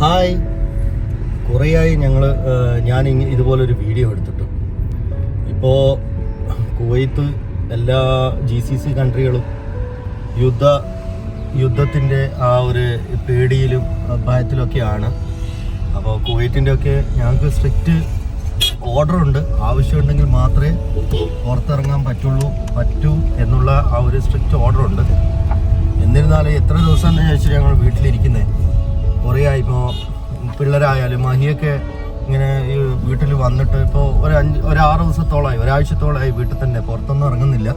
Hi, കുറേയായി ഞാൻ ഇതുപോലൊരു video എടുത്തിട്ടു. ഇപ്പോൾ കുവൈത്ത് എല്ലാ GCC കൺട്രികളും യുദ്ധത്തിൻ്റെ ആ ഒരു പേടിയിലും ഭയത്തിലൊക്കെയാണ്. അപ്പോൾ കുവൈറ്റിൻ്റെയൊക്കെ ഞങ്ങൾക്ക് സ്ട്രിക്റ്റ് ഓർഡറുണ്ട്. ആവശ്യമുണ്ടെങ്കിൽ മാത്രമേ പുറത്തിറങ്ങാൻ പറ്റൂ എന്നുള്ള ആ ഒരു സ്ട്രിക്റ്റ് ഓർഡറുണ്ട്. എന്നിരുന്നാലും എത്ര ദിവസം എന്ന് ചോദിച്ചാൽ ഞങ്ങൾ വീട്ടിലിരിക്കുന്നത് കുറേ ആയി. ഇപ്പോൾ പിള്ളേരായാലും മഹിയൊക്കെ ഇങ്ങനെ ഈ വീട്ടിൽ വന്നിട്ട് ഇപ്പോൾ ഒരു 6 ദിവസത്തോളമായി, ഒരാഴ്ചത്തോളമായി വീട്ടിൽ തന്നെ, പുറത്തൊന്നും ഇറങ്ങുന്നില്ല.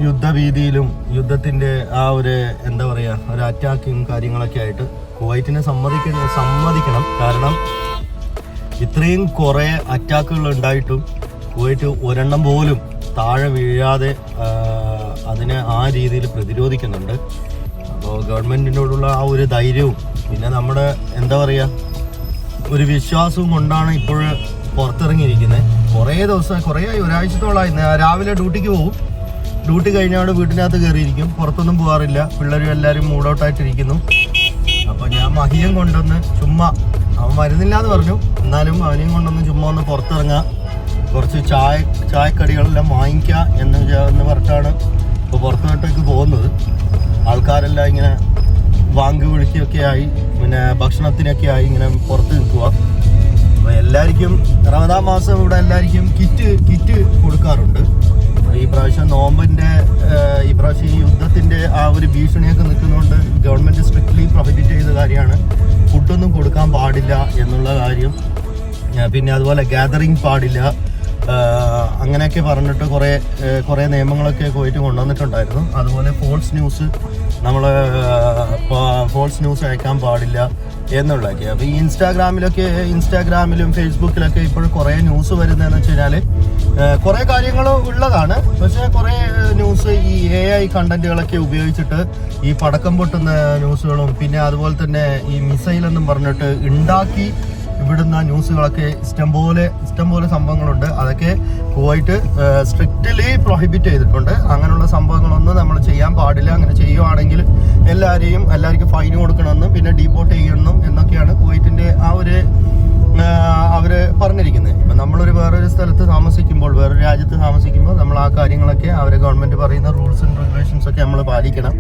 യുദ്ധഭീതിയിലും യുദ്ധത്തിൻ്റെ ആ ഒരു എന്താ പറയുക, ഒരു അറ്റാക്കും കാര്യങ്ങളൊക്കെ ആയിട്ട് കുവൈറ്റിനെ സമ്മതിക്കണം. കാരണം ഇത്രയും കുറേ അറ്റാക്കുകൾ ഉണ്ടായിട്ടും കുവൈറ്റ് ഒരെണ്ണം പോലും താഴെ വീഴാതെ അതിനെ ആ രീതിയിൽ പ്രതിരോധിക്കുന്നുണ്ട്. അപ്പോൾ ഗവൺമെൻറ്റിനോടുള്ള ആ ഒരു ധൈര്യവും പിന്നെ നമ്മുടെ എന്താ പറയുക ഒരു വിശ്വാസവും കൊണ്ടാണ് ഇപ്പോൾ പുറത്തിറങ്ങിയിരിക്കുന്നത്. കുറേയായി, ഒരാഴ്ചത്തോളമായി. രാവിലെ ഡ്യൂട്ടിക്ക് പോകും, ഡ്യൂട്ടി കഴിഞ്ഞാൽ വീട്ടിനകത്ത് കയറിയിരിക്കും, പുറത്തൊന്നും പോകാറില്ല. പിള്ളേരും എല്ലാവരും മൂഡൗട്ടായിട്ടിരിക്കുന്നു. അപ്പോൾ ഞാൻ മഹിയം കൊണ്ടൊന്ന് ചുമ്മാ, അവൻ വരുന്നില്ല എന്ന് പറഞ്ഞു, എന്നാലും അവനെയും കൊണ്ടൊന്ന് ചുമ്മാ ഒന്ന് പുറത്തിറങ്ങുക, കുറച്ച് ചായക്കടികളെല്ലാം വാങ്ങിക്കുക എന്ന് പറഞ്ഞിട്ടാണ് ഇപ്പോൾ പുറത്തോട്ടേക്ക് പോകുന്നത്. ആൾക്കാരെല്ലാം ഇങ്ങനെ വാങ്ങി വിളിക്കുകയൊക്കെ ആയി, പിന്നെ ഭക്ഷണത്തിനൊക്കെ ആയി ഇങ്ങനെ പുറത്ത് നിൽക്കുക. അപ്പോൾ എല്ലാവർക്കും റമദാൻ മാസം ഇവിടെ എല്ലാവർക്കും കിറ്റ് കൊടുക്കാറുണ്ട്. ഈ പ്രാവശ്യം നോമ്പിൻ്റെ ഈ പ്രാവശ്യം ഈ യുദ്ധത്തിൻ്റെ ആ ഒരു ഭീഷണിയൊക്കെ നിൽക്കുന്നതുകൊണ്ട് ഗവൺമെൻറ് സ്ട്രിക്ട്ലി പ്രൊഹിബിറ്റ് ചെയ്ത കാര്യമാണ് ഫുഡൊന്നും കൊടുക്കാൻ പാടില്ല എന്നുള്ള കാര്യം. പിന്നെ അതുപോലെ ഗ്യാതറിങ് പാടില്ല, അങ്ങനെയൊക്കെ പറഞ്ഞിട്ട് കുറേ നിയമങ്ങളൊക്കെ പോയിട്ട് കൊണ്ടുവന്നിട്ടുണ്ടായിരുന്നു. അതുപോലെ ഫോൾസ് ന്യൂസ് അയക്കാൻ പാടില്ല എന്നുള്ളതൊക്കെ. അപ്പോൾ ഈ ഇൻസ്റ്റാഗ്രാമിലും ഫേസ്ബുക്കിലൊക്കെ ഇപ്പോൾ കുറേ ന്യൂസ് വരുന്നതെന്ന് വെച്ച് കഴിഞ്ഞാൽ കുറേ കാര്യങ്ങൾ ഉള്ളതാണ്. പക്ഷേ കുറേ ന്യൂസ് ഈ AI കണ്ടന്റുകളൊക്കെ ഉപയോഗിച്ചിട്ട് ഈ പടക്കം പൊട്ടുന്ന ന്യൂസുകളും പിന്നെ അതുപോലെ തന്നെ ഈ മിസൈലെന്നും പറഞ്ഞിട്ട് ഉണ്ടാക്കി ഇവിടുന്ന ന്യൂസുകളൊക്കെ ഇഷ്ടംപോലെ സംഭവങ്ങളുണ്ട്. അതൊക്കെ കുവൈറ്റ് സ്ട്രിക്റ്റ്ലി പ്രൊഹിബിറ്റ് ചെയ്തിട്ടുണ്ട്. അങ്ങനെയുള്ള സംഭവങ്ങളൊന്നും നമ്മൾ ചെയ്യാൻ പാടില്ല. അങ്ങനെ ചെയ്യുവാണെങ്കിൽ എല്ലാവർക്കും ഫൈൻ കൊടുക്കണമെന്നും പിന്നെ ഡീപ്പോർട്ട് ചെയ്യണം എന്നൊക്കെയാണ് കുവൈറ്റിൻ്റെ ആ ഒരു അവർ പറഞ്ഞിരിക്കുന്നത്. ഇപ്പം നമ്മളൊരു വേറൊരു സ്ഥലത്ത് താമസിക്കുമ്പോൾ, വേറൊരു രാജ്യത്ത് താമസിക്കുമ്പോൾ നമ്മൾ ആ കാര്യങ്ങളൊക്കെ ഗവൺമെൻറ് പറയുന്ന റൂൾസ് ആൻഡ് റെഗുലേഷൻസ് ഒക്കെ നമ്മൾ പാലിക്കണം.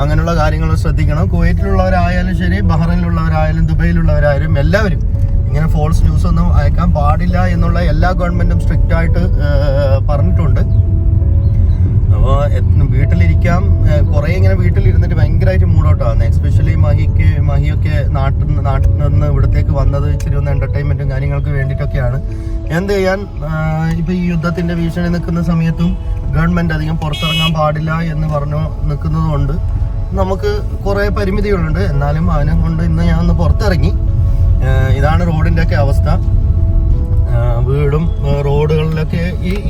അങ്ങനെയുള്ള കാര്യങ്ങൾ ശ്രദ്ധിക്കണം. കുവൈറ്റിലുള്ളവരായാലും ശരി, ബഹ്റൈനിലുള്ളവരായാലും ദുബൈയിലുള്ളവരായാലും എല്ലാവരും ഇങ്ങനെ ഫോൾസ് ന്യൂസ് ഒന്നും അയക്കാൻ പാടില്ല എന്നുള്ള എല്ലാ ഗവൺമെൻറ്റും സ്ട്രിക്റ്റ് ആയിട്ട് പറഞ്ഞിട്ടുണ്ട്. അപ്പോൾ വീട്ടിലിരിക്കാം, കുറേ ഇങ്ങനെ വീട്ടിലിരുന്നിട്ട് ഭയങ്കരമായിട്ട് മൂഡൗട്ടാണ്. എസ്പെഷ്യലി മഹിയൊക്കെ നാട്ടിൽ നിന്ന് ഇവിടത്തേക്ക് വന്നത് ഇച്ചിരി ഒന്ന് എൻ്റർടൈൻമെൻറ്റും കാര്യങ്ങൾക്ക് വേണ്ടിയിട്ടൊക്കെയാണ്. എന്ത് ചെയ്യാൻ, ഇപ്പോൾ ഈ യുദ്ധത്തിൻ്റെ ഭീഷണി നിൽക്കുന്ന സമയത്തും ഗവൺമെൻറ് അധികം പുറത്തിറങ്ങാൻ പാടില്ല എന്ന് പറഞ്ഞു നിൽക്കുന്നത് കൊണ്ട് നമുക്ക് കുറേ പരിമിതികളുണ്ട്. എന്നാലും അവനെ കൊണ്ട് ഇന്ന് ഞാൻ ഒന്ന് പുറത്തിറങ്ങി. ഇതാണ് റോഡിൻ്റെയൊക്കെ അവസ്ഥ. വീടും റോഡുകളിലൊക്കെ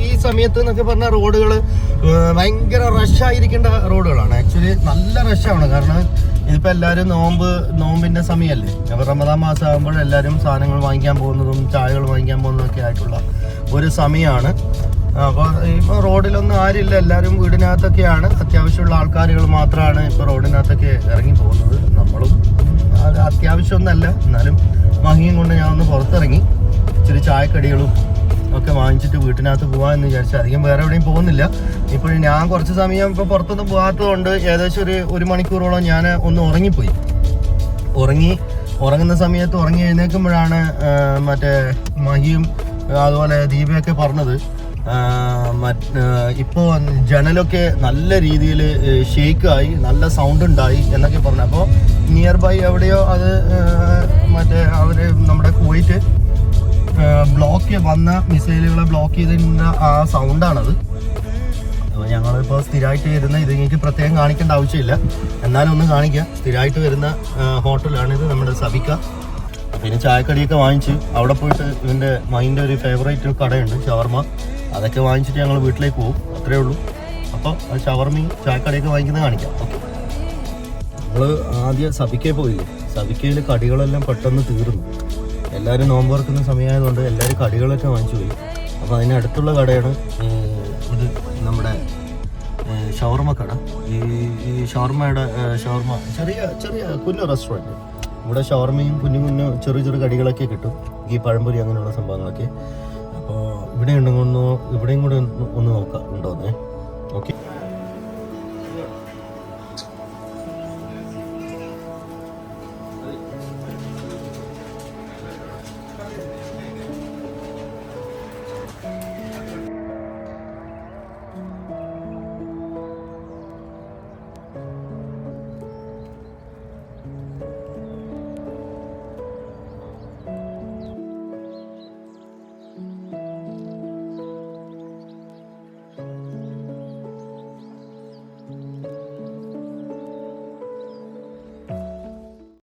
ഈ സമയത്ത് എന്നൊക്കെ പറഞ്ഞാൽ റോഡുകൾ ഭയങ്കര റഷായിരിക്കേണ്ട റോഡുകളാണ്. ആക്ച്വലി നല്ല റഷാണ്. കാരണം ഇതിപ്പോൾ എല്ലാവരും നോമ്പിൻ്റെ സമയമല്ലേ. അപ്പോൾ റമദാൻ മാസം ആകുമ്പോൾ എല്ലാവരും സാധനങ്ങൾ വാങ്ങിക്കാൻ പോകുന്നതും ചായകൾ വാങ്ങിക്കാൻ പോകുന്നതൊക്കെ ആയിട്ടുള്ള ഒരു സമയമാണ്. അപ്പോൾ ഇപ്പോൾ റോഡിലൊന്നും ആരില്ല, എല്ലാവരും വീടിനകത്തൊക്കെയാണ്. അത്യാവശ്യമുള്ള ആൾക്കാരുകൾ മാത്രമാണ് ഇപ്പോൾ റോഡിനകത്തൊക്കെ ഇറങ്ങി പോകുന്നത്. നമ്മളും അത് അത്യാവശ്യമൊന്നുമല്ല, എന്നാലും മഹിയും കൊണ്ട് ഞാൻ ഒന്ന് പുറത്തിറങ്ങി ഇച്ചിരി ചായക്കടികളും ഒക്കെ വാങ്ങിച്ചിട്ട് വീട്ടിനകത്ത് പോകാമെന്ന് വിചാരിച്ചു. അധികം വേറെ എവിടെയും പോകുന്നില്ല. ഇപ്പോൾ ഞാൻ കുറച്ച് സമയം ഇപ്പോൾ പുറത്തൊന്നും പോകാത്തതുകൊണ്ട് ഏകദേശം ഒരു മണിക്കൂറോളം ഞാൻ ഒന്ന് ഉറങ്ങിപ്പോയി. ഉറങ്ങുന്ന സമയത്ത് ഉറങ്ങി എഴുന്നേൽക്കുമ്പോഴാണ് മറ്റേ മഹിയും അതുപോലെ ദീപയൊക്കെ പറഞ്ഞത് ഇപ്പോൾ ജനലൊക്കെ നല്ല രീതിയിൽ ഷേക്കായി, നല്ല സൗണ്ട് ഉണ്ടായി എന്നൊക്കെ പറഞ്ഞു. അപ്പോൾ നിയർ ബൈ എവിടെയോ അത് നമ്മുടെ കുവൈറ്റ് വന്ന മിസൈലുകളെ ബ്ലോക്ക് ചെയ്തതിൻ്റെ ആ സൗണ്ടാണത്. അപ്പോൾ ഞങ്ങളിപ്പോൾ സ്ഥിരമായിട്ട് വരുന്ന ഇത് എനിക്ക് പ്രത്യേകം കാണിക്കേണ്ട ആവശ്യമില്ല, എന്നാലും ഒന്ന് കാണിക്കാം. സ്ഥിരമായിട്ട് വരുന്ന ഹോട്ടലാണിത്, നമ്മുടെ സബിക്ക. പിന്നെ ചായക്കടിയൊക്കെ വാങ്ങിച്ച് അവിടെ പോയിട്ട് മൈൻ്റെ ഒരു ഫേവറേറ്റ് കടയുണ്ട്, ഷവർമ. അതൊക്കെ വാങ്ങിച്ചിട്ട് ഞങ്ങൾ വീട്ടിലേക്ക് പോകും, അത്രേ ഉള്ളൂ. അപ്പോൾ ഷവർമയും ചായക്കടിയൊക്കെ വാങ്ങിക്കുന്നത് കാണിക്കാം. ഓക്കെ, നമ്മൾ ആദ്യം സബിക്കയിൽ പോയില്ലേ. സബിക്കയിൽ കടികളെല്ലാം പെട്ടെന്ന് തീർന്നു. എല്ലാവരും നോമ്പ് തുറക്കുന്ന സമയമായതുകൊണ്ട് എല്ലാവരും കടികളൊക്കെ വാങ്ങിച്ചു പോയി. അപ്പോൾ അതിനടുത്തുള്ള കടയാണ് ഇത്, നമ്മുടെ ഷവർമ കട. ഈ ഷവർമ ചെറിയ കുഞ്ഞു റെസ്റ്റോറൻറ്റ്. ഇവിടെ ഷവർമയും കുഞ്ഞു കുഞ്ഞു ചെറിയ ചെറിയ കടികളൊക്കെ കിട്ടും, ഈ പഴംപൊരി അങ്ങനെയുള്ള സംഭവങ്ങളൊക്കെ. അപ്പോൾ ഇവിടെ ഉണ്ടെങ്കിൽ ഇവിടെയും കൂടെ ഒന്ന് നോക്കാം ഉണ്ടോന്നേ.